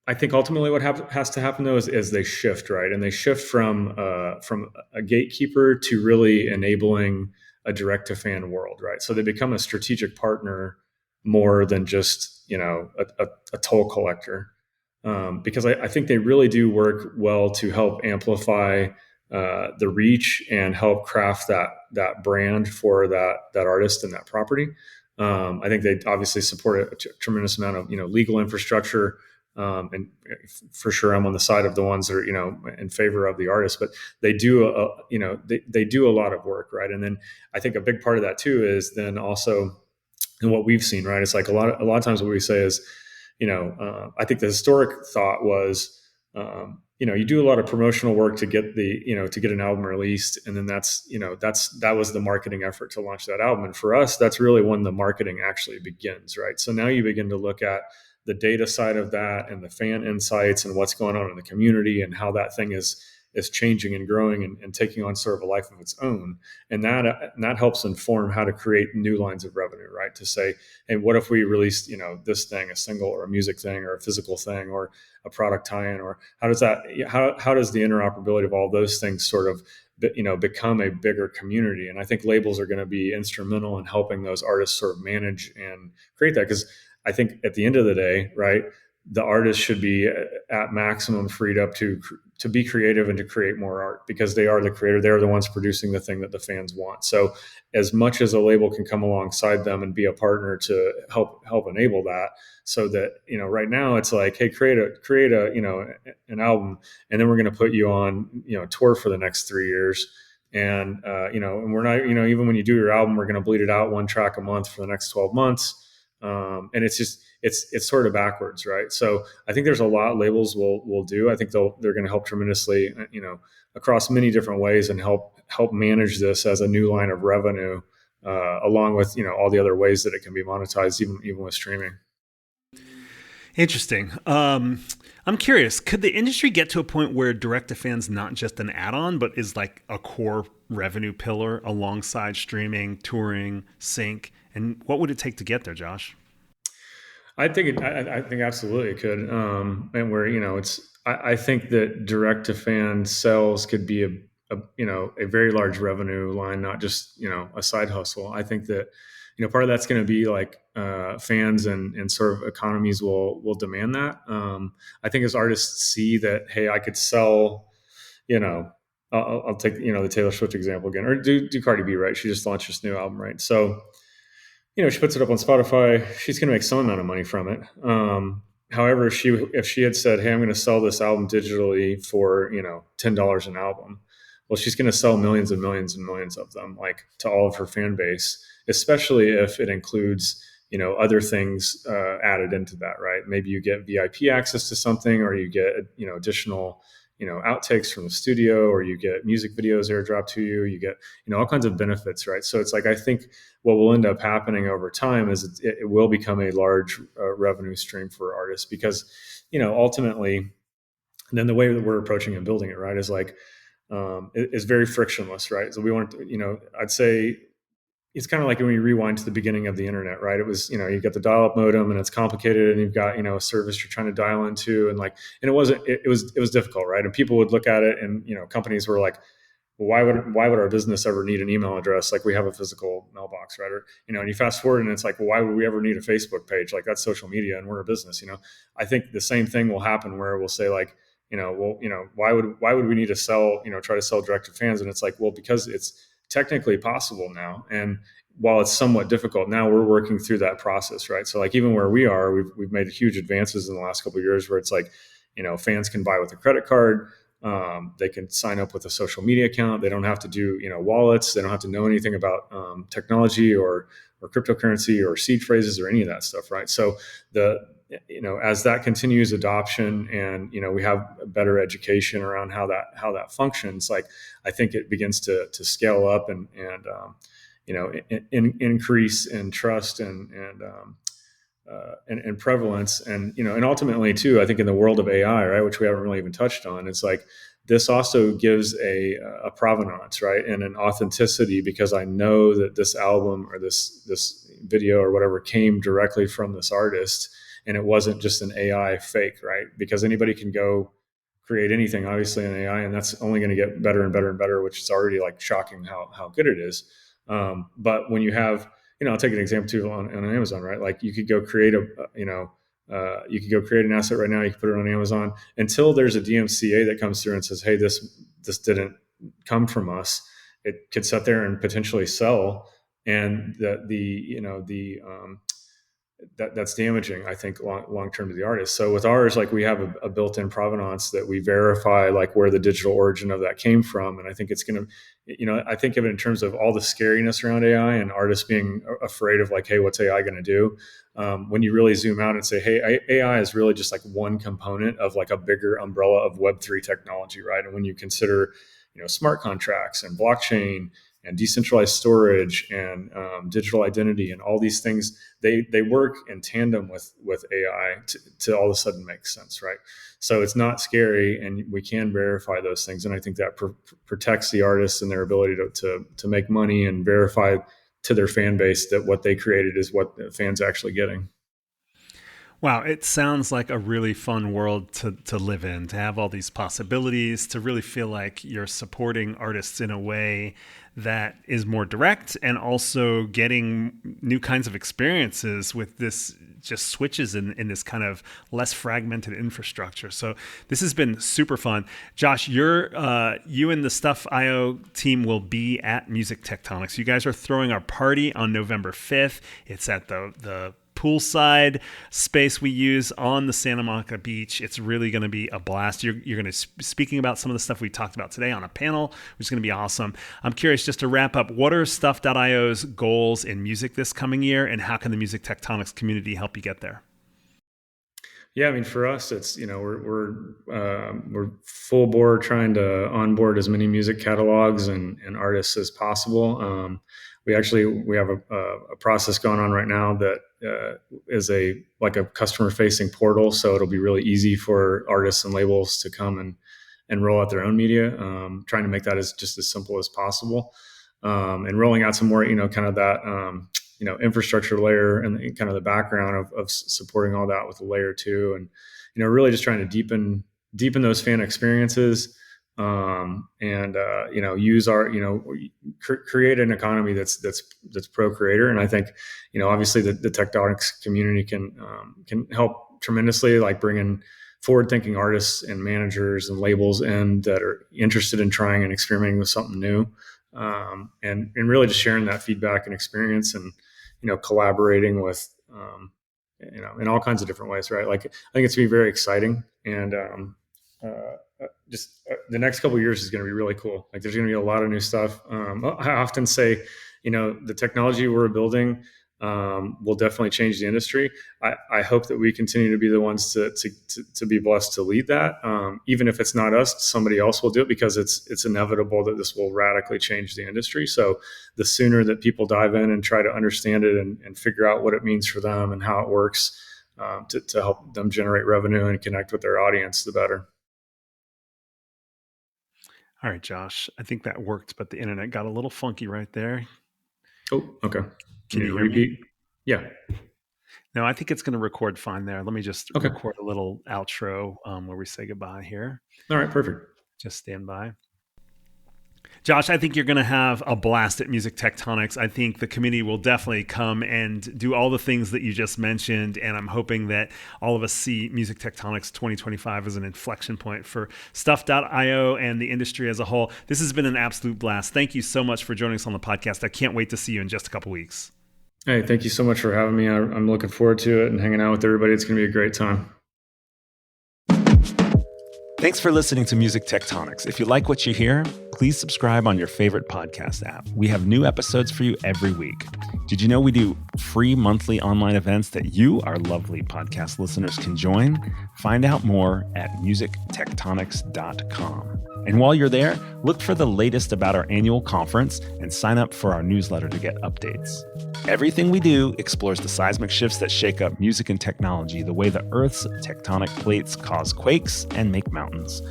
I think ultimately what has to happen though is they shift, right? And they shift from a gatekeeper to really enabling a direct to fan world, right? So they become a strategic partner more than just a toll collector, because I think they really do work well to help amplify the reach and help craft that brand for that artist and that property. I think they obviously support a tremendous amount of legal infrastructure. And for sure, I'm on the side of the ones that are, in favor of the artist, but they do, they do a lot of work, right? And then I think a big part of that too is then also, and what we've seen, right? It's like a lot of times what we say is, I think the historic thought was, you do a lot of promotional work to get to get an album released, and then that was the marketing effort to launch that album. And for us, that's really when the marketing actually begins, right? So now you begin to look at the data side of that and the fan insights and what's going on in the community and how that thing is changing and growing and taking on sort of a life of its own. And that helps inform how to create new lines of revenue, right? To say, hey, what if we released, this thing, a single or a music thing or a physical thing or a product tie-in, or how does the interoperability of all those things sort of, become a bigger community? And I think labels are going to be instrumental in helping those artists sort of manage and create that. Because I think at the end of the day, right, the artist should be at maximum freed up to be creative and to create more art, because they are the creator. They're the ones producing the thing that the fans want. So as much as a label can come alongside them and be a partner to help enable that, so that, right now it's like, hey, create a an album, and then we're going to put you on, tour for the next 3 years. And, and we're not, even when you do your album, we're going to bleed it out 1 track a month for the next 12 months. And it's just, it's sort of backwards, right? So I think there's a lot labels will do. I think they're going to help tremendously, across many different ways, and help manage this as a new line of revenue, along with, all the other ways that it can be monetized, even with streaming.
Interesting. I'm curious, could the industry get to a point where direct to fan's not just an add-on, but is like a core revenue pillar alongside streaming, touring, sync? And what would it take to get there, Josh?
I think absolutely it could. And where, I think that direct to fan sales could be a very large revenue line, not just, a side hustle. I think that, part of that's going to be like fans and sort of economies will demand that. I think as artists see that, hey, I could sell, I'll take, the Taylor Swift example again, or do Cardi B, right? She just launched this new album, right? So, she puts it up on Spotify. She's going to make some amount of money from it. However, if she had said, hey, I'm going to sell this album digitally for, $10 an album, well, she's going to sell millions and millions and millions of them, like, to all of her fan base, especially if it includes, other things added into that, right? Maybe you get VIP access to something, or you get, additional, outtakes from the studio, or you get music videos airdrop to you, you get, all kinds of benefits, right? So it's like, I think what will end up happening over time is it will become a large revenue stream for artists, because, ultimately, then the way that we're approaching and building it, right, is like, is very frictionless, right? So we want to, I'd say it's kind of like when you rewind to the beginning of the internet, right? It was, you've got the dial-up modem, and it's complicated, and you've got, a service you're trying to dial into, and it was difficult, right? And people would look at it, and, companies were like, well, why would our business ever need an email address? Like, we have a physical mailbox, right? Or, and you fast forward, and it's like, well, why would we ever need a Facebook page? Like, that's social media, and we're a business, I think the same thing will happen, where we'll say, like, why would we need to sell, try to sell direct to fans? And it's like, well, because it's technically possible now. And while it's somewhat difficult now, we're working through that process, right? So, like, even where we are, we've made huge advances in the last couple of years, where it's like, fans can buy with a credit card. They can sign up with a social media account. They don't have to do, wallets. They don't have to know anything about technology or cryptocurrency or seed phrases or any of that stuff, right? So as that continues adoption, and, we have better education around how that functions, like, I think it begins to scale up and increase in trust and prevalence. And, and ultimately too, I think in the world of AI, right, which we haven't really even touched on, it's like, this also gives a provenance, right, and an authenticity, because I know that this album or this video or whatever came directly from this artist, and it wasn't just an AI fake, right? Because anybody can go create anything, obviously, in AI, and that's only going to get better and better and better, which is already, like, shocking how good it is. But when you have, I'll take an example too on Amazon, right? Like, you could go create you could go create an asset right now. You can put it on Amazon until there's a DMCA that comes through and says, hey, this didn't come from us. It could sit there and potentially sell. And the that's damaging, I think, long term to the artist. So with ours, like we have a built-in provenance that we verify like where the digital origin of that came from. And I think it's going to, I think of it in terms of all the scariness around AI and artists being afraid of like, hey, what's AI going to do? When you really zoom out and say, hey, AI is really just like one component of like a bigger umbrella of Web3 technology, right? And when you consider, smart contracts and blockchain and decentralized storage and digital identity and all these things, they work in tandem with AI to all of a sudden make sense, right? So it's not scary, and we can verify those things, and I think that protects the artists and their ability to make money and verify to their fan base that what they created is what the fans are actually getting.
Wow, it sounds like a really fun world to live in, to have all these possibilities, to really feel like you're supporting artists in a way that is more direct, and also getting new kinds of experiences with this just switches in this kind of less fragmented infrastructure. So this has been super fun. Josh, you and the Stuff.io team will be at Music Tectonics. You guys are throwing our party on November 5th. It's at the poolside space we use on the Santa Monica beach. It's really going to be a blast. You're going to be speaking about some of the stuff we talked about today on a panel, which is going to be awesome. I'm curious, just to wrap up, what are Stuff.io's goals in music this coming year, and how can the Music Tectonics community help you get there?
Yeah, I mean, for us, it's we're full bore trying to onboard as many music catalogs and artists as possible. We have a process going on right now that is a customer facing portal, so it'll be really easy for artists and labels to come and roll out their own media. Trying to make that as simple as possible, and rolling out some more, kind of that infrastructure layer and kind of the background of supporting all that with a layer 2, and really just trying to deepen those fan experiences. Use our, create an economy that's pro creator. And I think, obviously the tectonics community can help tremendously, like bringing forward thinking artists and managers and labels in that are interested in trying and experimenting with something new. And really just sharing that feedback and experience, and, collaborating with, in all kinds of different ways, right? Like, I think it's going to be very exciting. And, the next couple of years is going to be really cool. Like, there's going to be a lot of new stuff. I often say, the technology we're building will definitely change the industry. I hope that we continue to be the ones to be blessed to lead that. Even if it's not us, somebody else will do it, because it's inevitable that this will radically change the industry. So the sooner that people dive in and try to understand it and figure out what it means for them and how it works, to help them generate revenue and connect with their audience, the better.
All right, Josh, I think that worked, but the internet got a little funky right there.
Oh, okay.
Can you hear
repeat?
me?
Yeah.
No, I think it's going to record fine there. Let me just record a little outro where we say goodbye here.
All right, perfect.
Just stand by. Josh, I think you're going to have a blast at Music Tectonics. I think the community will definitely come and do all the things that you just mentioned, and I'm hoping that all of us see Music Tectonics 2025 as an inflection point for Stuff.io and the industry as a whole. This has been an absolute blast. Thank you so much for joining us on the podcast. I can't wait to see you in just a couple weeks.
Hey, thank you so much for having me. I'm looking forward to it and hanging out with everybody. It's going to be a great time.
Thanks for listening to Music Tectonics. If you like what you hear, please subscribe on your favorite podcast app. We have new episodes for you every week. Did you know we do free monthly online events that you, our lovely podcast listeners, can join? Find out more at musictectonics.com. And while you're there, look for the latest about our annual conference and sign up for our newsletter to get updates. Everything we do explores the seismic shifts that shake up music and technology, the way the Earth's tectonic plates cause quakes and make mountains.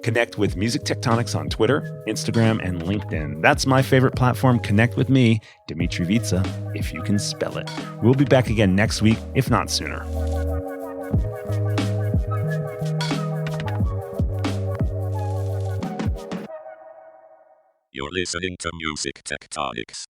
Connect with Music Tectonics on Twitter, Instagram, and LinkedIn. That's my favorite platform. Connect with me, Dimitri Vitsa, if you can spell it. We'll be back again next week, if not sooner.
You're listening to Music Tectonics.